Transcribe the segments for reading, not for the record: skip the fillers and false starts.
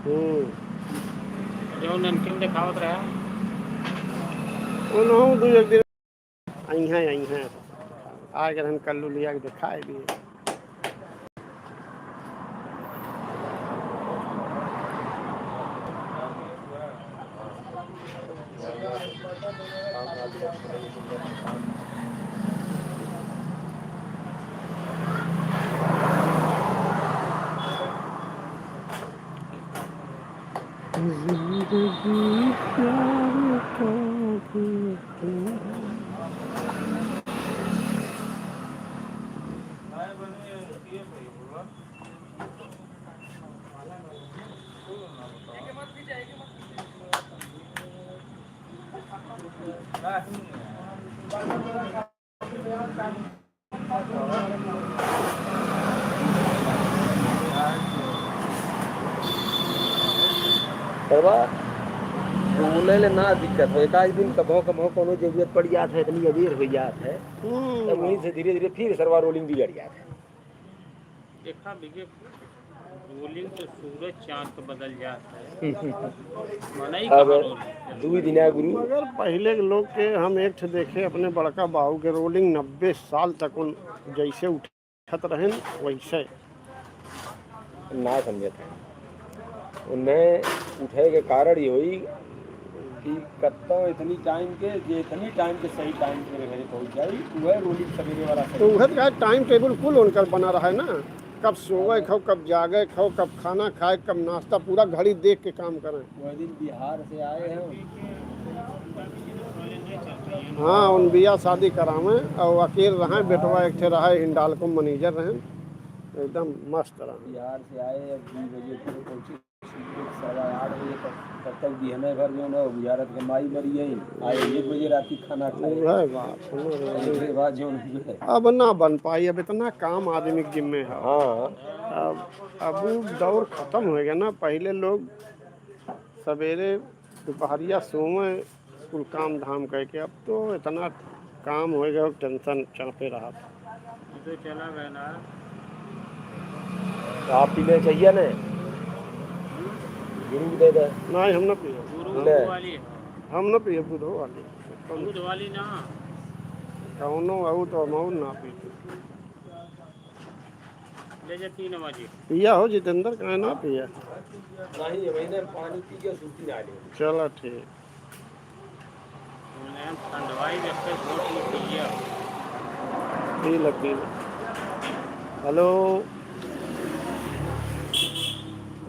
जो नमकीन दिखावत रहा उन्होंने दू एक दिन आई हैं आ गए कल्लू लिया के दिखाए भी बोले ले ना दिक्कत हो एक दिन कभो कभो कोनो जरूरत पड़ जात है इतनी अबेर हो जात है तब वहीं से धीरे धीरे फिर सरवा रोलिंग बिगड़ जात है। देखा बिगे रोलिंग तो सूरज चांद तो बदल जाता है मनाई अब कहाँ रोलिंग 2 दिना गुरु मगर पहले के लोग के हम एक ठे देखे अपने बड़का बाबू के रोलिंग 90 साल तक उन जैसे उठत रहे वैसे ना समझत है उन्हें उठे के कारण ये हुई कि कत्ता इतनी टाइम के जितनी टाइम के सही टाइम पे घर पहुंच जाई वह रोलिंग सवेरे वाला तो उधर का टाइम टेबल कुल उनका बना रहा है ना कब सोवे खाओ कब जागे खाओ कब खाना खाए कब नाश्ता पूरा घड़ी देख के काम करें। वह दिन बिहार से आए हैं हाँ उन बिया शादी करावे और अकेले रहे बेटवा एक ठे रहे हिंडाल को मैनेजर रहे एकदम मस्त रहे। बिहार से आए 2 बजे फिर पहुंचे 8:15 बजे तब तक बिहने भर जो ना बुझारत के माई मरी गई आए 1 बजे रात खाना खाए बात जो अब ना बन पाई अब इतना काम आदमी के जिम्मे है। हाँ अब दौर खत्म हो गया ना पहले लोग सवेरे दोपहरिया सोवे कुल काम धाम करके अब तो इतना काम हो गया टेंशन चापे रहा तो चला गया ना आप पीने चाहिए ना गुरु दे दे नहीं हम ना पिए गुरु वाली हम ना पिए बुधो वाली दूध वाली ना कौनो आऊ तो हम ना पी ले जा 3 बजे पिया हो जितेंद्र कहे ना पिया नहीं महीने पानी पी के सूती ना ले चलो ठीक ठंडवाई जैसे वोट में पिया पी लो हेलो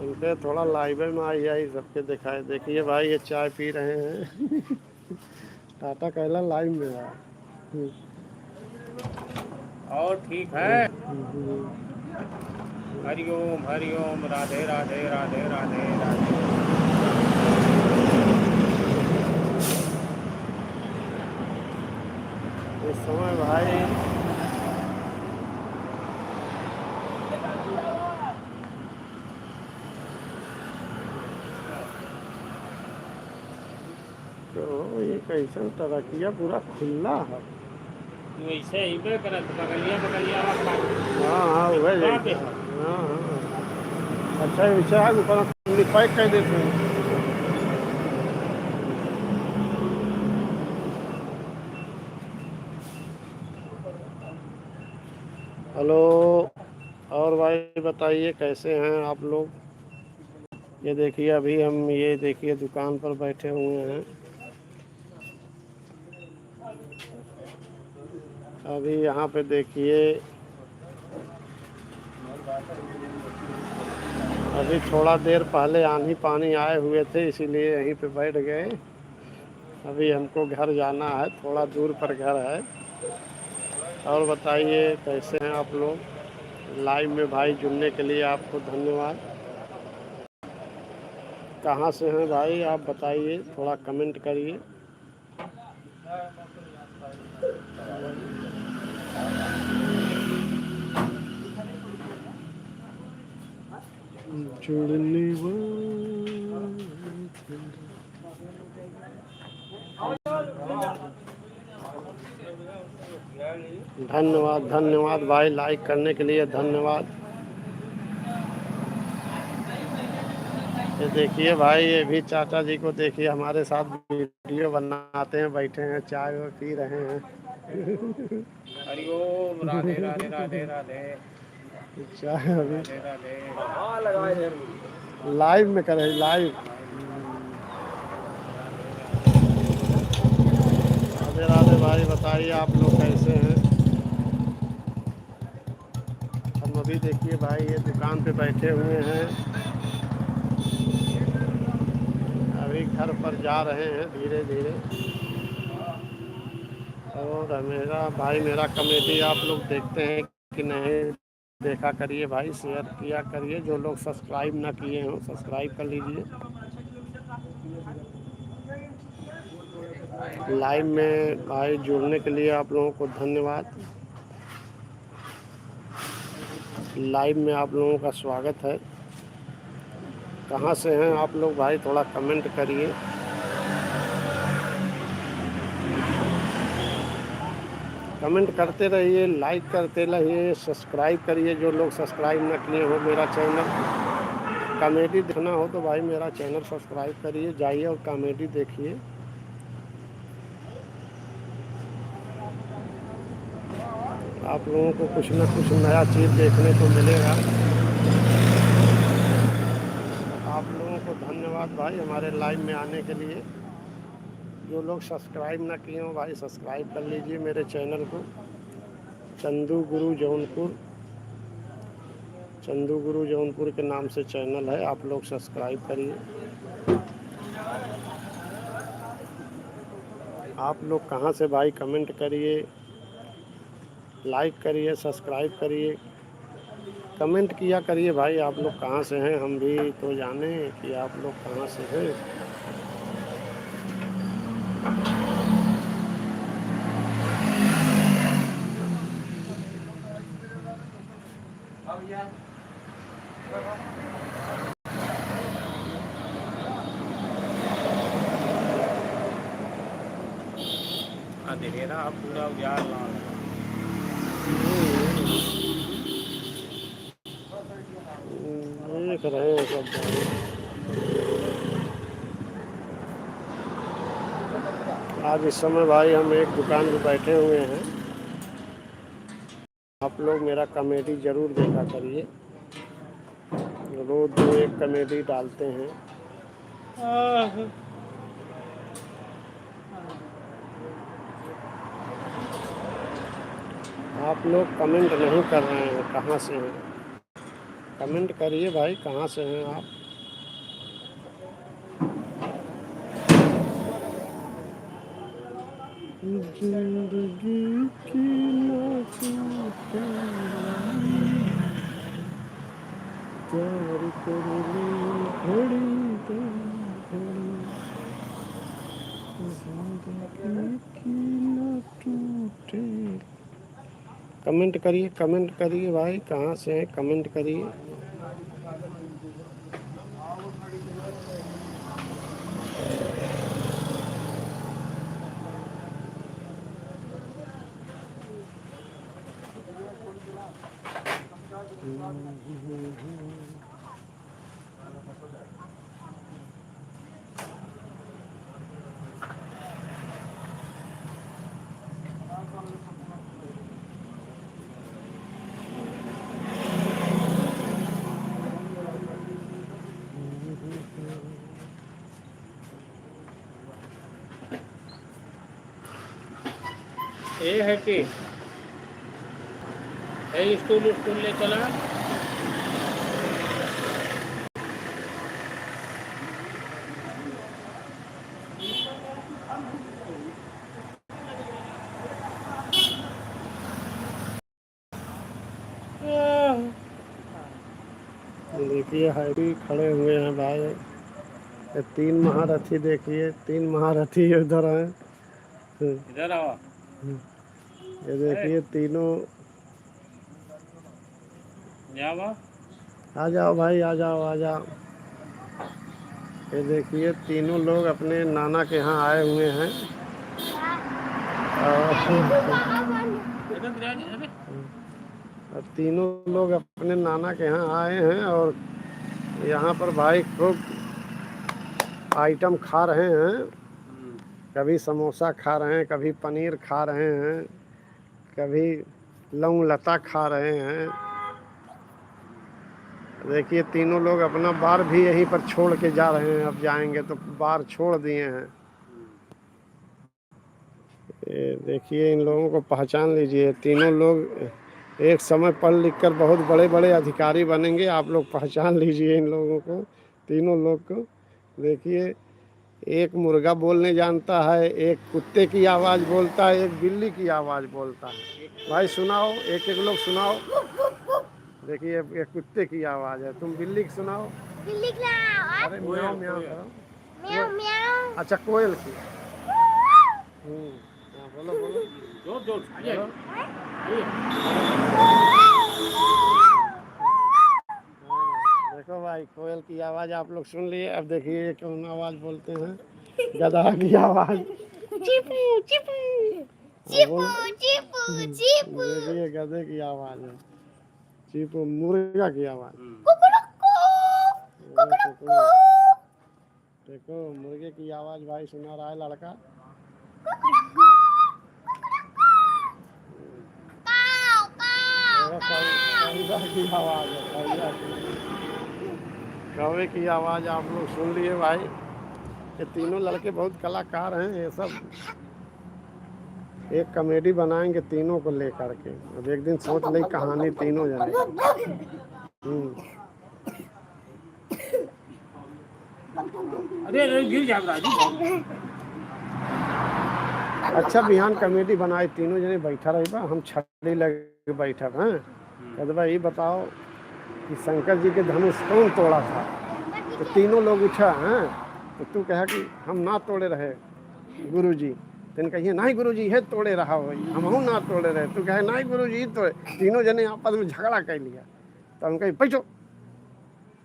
उनके थोड़ा लाइव में आई सबके दिखाए देखिए भाई ये चाय पी रहे हैं टाटा कहला लाइव में है और ठीक है हरिओम हरिओम राधे राधे राधे राधे राधे इस समय भाई तो ये कैसा तरक्या पूरा खुला है वैसे ही बे करत बगलिया हाँ हाँ वही हाँ हाँ अच्छा वैसा है ऊपर पैक कर देते हैं। हेलो और भाई बताइए कैसे हैं आप लोग। ये देखिए अभी हम ये देखिए दुकान पर बैठे हुए हैं अभी यहाँ पे देखिए अभी थोड़ा देर पहले आंधी पानी आए हुए थे इसीलिए यहीं पे बैठ गए। अभी हमको घर जाना है थोड़ा दूर पर घर है। और बताइए कैसे हैं आप लोग। लाइव में भाई जुड़ने के लिए आपको धन्यवाद। कहाँ से हैं भाई आप बताइए थोड़ा कमेंट करिए। जुड़ने धन्यवाद धन्यवाद भाई लाइक करने के लिए धन्यवाद। ये देखिए भाई, ये भी चाचा जी को देखिए, हमारे साथ वीडियो बनाते हैं, बैठे हैं, चाय वो पी रहे हैं। हरिओम, राधे राधे राधे राधे चाय अभी राधे राधे। हाँ लगाए हैं। लाइव में करें, लाइव। राधे राधे भाई, बताइए आप लोग कैसे हैं? हम अभी देखिए भाई, ये दुकान पे बैठे हुए हैं, अभी घर पर जा रहे हैं धीरे धीरे। और मेरा कमेटी आप लोग देखते हैं कि नहीं, देखा करिए भाई, शेयर किया करिए। जो लोग सब्सक्राइब ना किए हों, सब्सक्राइब कर लीजिए। लाइव में भाई जुड़ने के लिए आप लोगों को धन्यवाद। लाइव में आप लोगों का स्वागत है। कहाँ से हैं आप लोग भाई, थोड़ा कमेंट करिए। कमेंट करते रहिए, लाइक करते रहिए, सब्सक्राइब करिए। जो लोग सब्सक्राइब ना किए हो मेरा चैनल, कॉमेडी देखना हो तो भाई मेरा चैनल सब्सक्राइब करिए, जाइए और कॉमेडी देखिए। आप लोगों को कुछ ना कुछ नया चीज़ देखने को मिलेगा। आप लोगों को धन्यवाद भाई हमारे लाइव में आने के लिए। जो लोग सब्सक्राइब ना किए हो भाई, सब्सक्राइब कर लीजिए मेरे चैनल को। चंदू गुरु जौनपुर, चंदू गुरु जौनपुर के नाम से चैनल है, आप लोग सब्सक्राइब करिए। आप लोग कहाँ से भाई, कमेंट करिए, लाइक करिए, सब्सक्राइब करिए, कमेंट किया करिए भाई। आप लोग कहाँ से हैं, हम भी तो जाने कि आप लोग कहाँ से हैं। अंधेरा पूरा उजाड़ रहा है। देख रहे हैं सब भाई। आज इस समय भाई हम एक दुकान पे बैठे हुए हैं। आप लोग मेरा कॉमेडी ज़रूर देखा करिए, रोज़ 2-1 कॉमेडी डालते हैं। आप लोग कमेंट नहीं कर रहे हैं, कहाँ से हैं? कमेंट करिए भाई, कहाँ से हैं आप? जिंदगी की प्यार कर ले घड़ी दो घड़ी, जिंदगी की न टूटे। कमेंट करिए, कमेंट करिए भाई, कहाँ से हैं, कमेंट करिए। ये है कि स्कूल स्कूल ले चला। देखिए हैवी खड़े हुए हैं भाई, ये 3 महारथी, देखिए 3 महारथी उधर हैं। इधर आओ। ये देखिए तीनों, जाओ। आ जाओ भाई, आ जाओ, आ जाओ। ये देखिए तीनों लोग अपने नाना के यहाँ आए हुए हैं। और तीनों लोग अपने नाना के यहाँ आए हैं और यहाँ पर भाई खूब आइटम खा रहे हैं। कभी समोसा खा रहे हैं, कभी पनीर खा रहे हैं, कभी लौंग लता खा रहे हैं। देखिए तीनों लोग अपना बार भी यहीं पर छोड़ के जा रहे हैं। अब जाएंगे तो बार छोड़ दिए हैं। ये देखिए इन लोगों को पहचान लीजिए। तीनों लोग एक समय पढ़ लिख कर बहुत बड़े बड़े अधिकारी बनेंगे। आप लोग पहचान लीजिए इन लोगों को, तीनों लोग को। देखिए एक मुर्गा बोलने जानता है, एक कुत्ते की आवाज़ बोलता है, एक बिल्ली की आवाज़ बोलता है। भाई सुनाओ, एक एक लोग सुनाओ। देखिए एक कुत्ते की आवाज़ है, तुम बिल्ली की सुनाओ। बिल्ली की आवाज़। अरे म्याऊं म्याऊं करो। म्याऊं म्याऊं। अच्छा कोयल की। हाँ, बोलो बोलो। जोर जोर से, ये, बोलो। ये। हाँ, देखो भाई कोयल की आवाज़ आप लोग सुन लिए। अब देखिए ये कौन आवाज़ बोलते हैं, गधा की आवाज़। चिपू चिपू चिपू चिपू चिपू। देखिए गधे की आवाज़ है। चीपू मुर्गा की आवाज़। देखो मुर्गे की आवाज़ भाई सुना रहा है लड़का। कौवा की आवाज़ है, कौवे की आवाज़ आप लोग सुन लिए भाई। ये तीनों लड़के बहुत कलाकार हैं। ये सब एक कॉमेडी बनाएंगे तीनों को लेकर के। अब एक दिन सोच ली कहानी तीनों जने। अरे अरे गिर जाएगा राजू। अच्छा बिहान कॉमेडी बनाए तीनों जने बैठा रही बा। हम छड़ी लगे बैठा हैं। कहते भाई ये बताओ कि शंकर जी के धनुष कौन तोड़ा था। तो तीनों लोग उठा हैं। तो तू कहा कि हम ना तोड़े रहे गुरु जी। तेन कहिए नहीं गुरु जी है तोड़े रहा हो, हम ना तोड़े रहे। तू कहे नहीं गुरु जी तोड़े। तीनों जने आपस में झगड़ा कर लिया। तो हम कहे बैठो,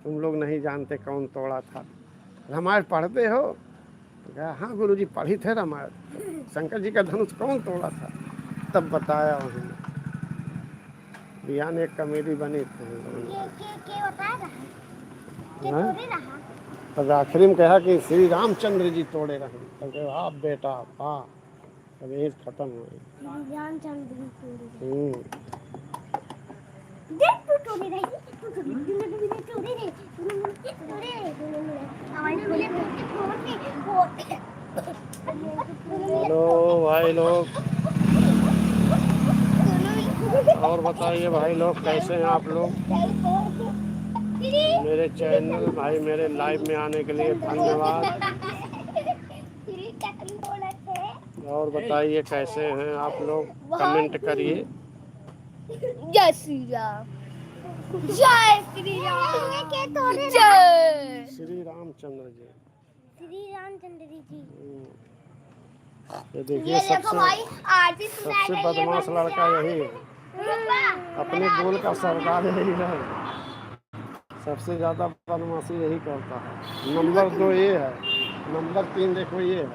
तुम लोग नहीं जानते कौन तोड़ा था। रामायण पढ़ते हो? तो कहा हाँ गुरु जी पढ़ी थे रामायण। शंकर जी का धनुष कौन तोड़ा था? तब बताया उन्होंने। बिहान एक कॉमेडी बनी थी। तब आखिरी में कहा कि श्री रामचंद्र जी तोड़े रहे। तब कहे आप बेटा वाह। तब यही खत्म हो हेलो भाई लोग, और बताइए भाई लोग कैसे हैं आप लोग। मेरे चैनल भाई मेरे लाइव में आने के लिए धन्यवाद। और बताइए कैसे हैं आप लोग, कमेंट करिए। जय श्री राम। जय श्री राम। जय श्री रामचंद्र जी। श्री रामचंद्र जी। ये देखिए सबसे बदमाश लड़का यही है। अपने गोल का सरकार यही है। सबसे ज़्यादा बदमाशी यही करता है। नंबर 2 ये है, नंबर 3 देखो ये है।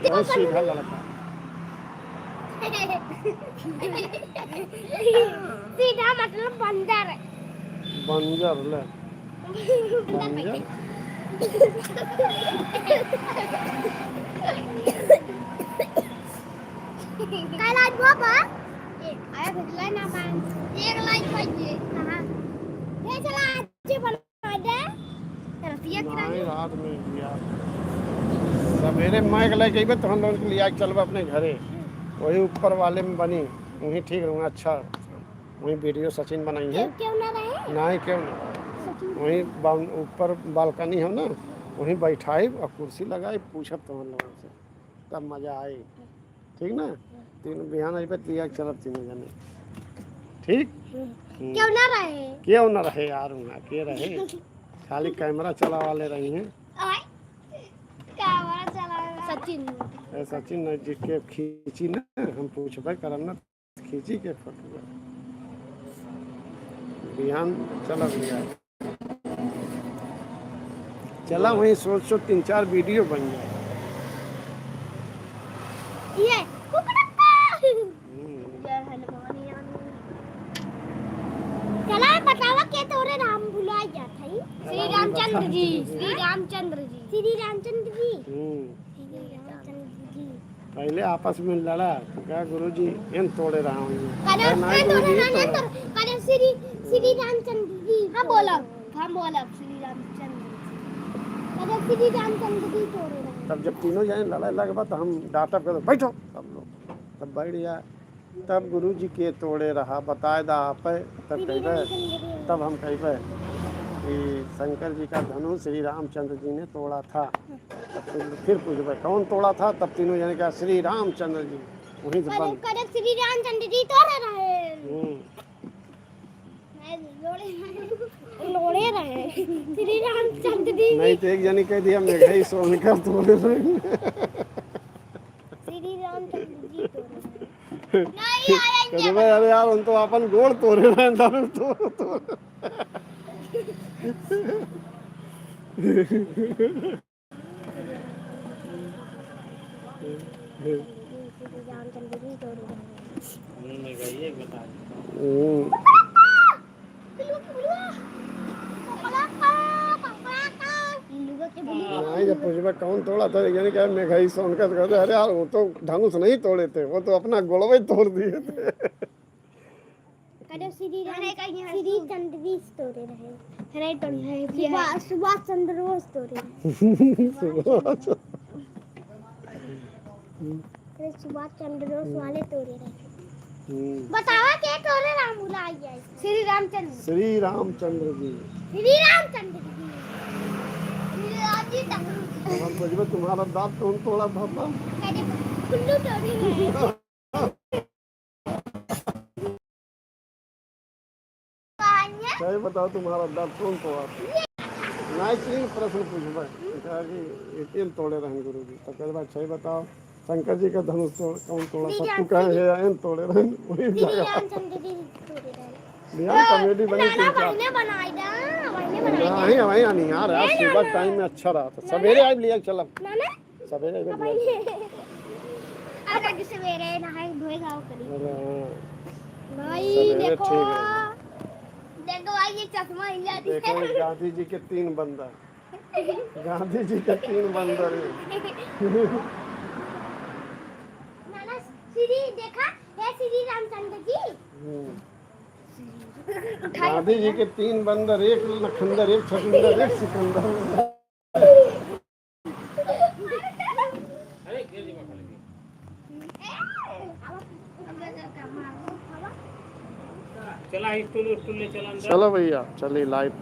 बहुत सीधा लड़का। सीधा मतलब बंदर। बंजर ले बंजर। Cái like bóp hả? Ai phải like nào bạn? Riêng like thôi chị. Hả? Thế cho like chứ mà nói đấy. Là phía cái नहीं này. रात में लिया सवेरे मैं गला गई तो हम लोग लिया चल अपने घरे। वही ऊपर वाले में बनी वहीं ठीक रहूँगा। अच्छा वहीं वीडियो सचिन बनाई है। क्यों ना रहे? नहीं क्यों नहीं, वहीं ऊपर बालकनी है ना, वहीं बैठाई और कुर्सी लगाई पूछब तो हम लोगों से, तब मज़ा आई। ठीक ना, तीनों बिहान आई पे लिया चलब तीनों जने। ठीक क्यों ना रहे? क्यों ना रहे यार, वहाँ के रहे। खाली कैमरा चला वाले रही हैं। कैमरा चला सचिन। सचिन जी के खींची ना, हम पूछबे करम ना खींची के फोटो बिहान चला लिया। चला वहीं सोचो 3-4 वीडियो बन जाए। ये चला बतावा के तोरे राम भुला जात है। श्री रामचंद्र रामचंद्र जी, श्री रामचंद्र जी, श्री रामचंद्र जी, श्री रामचंद्र जी। पहले आपस में लड़ा तो क्या गुरु जी इन तोड़े रहा हूँ कदम नहीं गुरु जी कदम तोड़ा। कदम श्री रामचंद्र जी। हाँ बोला श्री रामचंद्र जी। कदम श्री रामचंद्र जी तोड़ रहे हैं। तब जब तीनों जाने लड़ाई लगा तो हम डांटा कर बैठो सब लोग, तब बैठ गया। तब गुरु जी के तोड़े रहा बताए दा आप तब कह तब हम कह कि शंकर जी का धनुष श्री रामचंद्र जी ने तोड़ा था। तब फिर पूछबे कौन तोड़ा था, तब तीनों जाने कहा श्री रामचंद्र जी। वहीं से बंद। कदम श्री रामचंद्र जी तोड़ रहे हैं। लोड़े रहे श्री रामचंद्र जी। नहीं तो एक जनी कह दिया मेघा ही सोनकर तोड़े रहे। श्री रामचंद्र जी तोड़ रहे हैं। नहीं कहते भाई अरे यार उन तो अपन गोड़ तोड़े रहे दारू तो श्री रामचंद्र जी तोड़ रहे हैं। ये बता नहीं जब पूछबे कौन तोड़ा था यानी क्या मेघा ही सोनकर कहते अरे यार वो तो धनुष नहीं तोड़े थे, वो तो अपना गोलवा ही तोड़ दिए थे। श्री चंद्र जी तोड़े रहे। सुभाष चंद्र बोस तोड़े रहे। सुभाष चंद्र बोस वाले तोड़े रहे। बतावा क्या तोड़े राम बुलाइए श्री रामचंद्र जी। श्री रामचंद्र जी हम पूछबे तुम्हारा दांत कौन तोड़ा था तब? कुल्लू तोड़े रहे। सही बताओ तुम्हारा दांत कौन तोड़ा था? नहीं तीन प्रश्न पूछबे कहा कि ये तीन तोड़े रहे गुरु जी। तो कहते सही बताओ शंकर जी का धनुष कौन तोड़ा था? तू कहे है इन तोड़े रहे वही श्री जगह रामचंद्र जी तोड़े रहे। बिहार कॉमेडी बनी तीन चार बनाई नहीं वही नहीं यार आज सुबह टाइम में अच्छा रहा था। सवेरे आज लिया चल सवेरे सवेरे नहाए धोए गाँव करी भाई। सवेरे देखो ठीक है। देखो भाई ये चश्मा हिल जाती देखो है। गांधी जी के तीन बंदर, गांधी जी के तीन बंदर हैं। नाना श्री देखा है श्री रामचंद्र जी। गांधी जी के तीन बंदर, एक लखंदर, एक छकिंदर, एक सिकंदर। चला स्टूल ले चला अंदर। चलो भैया चलिए लाइव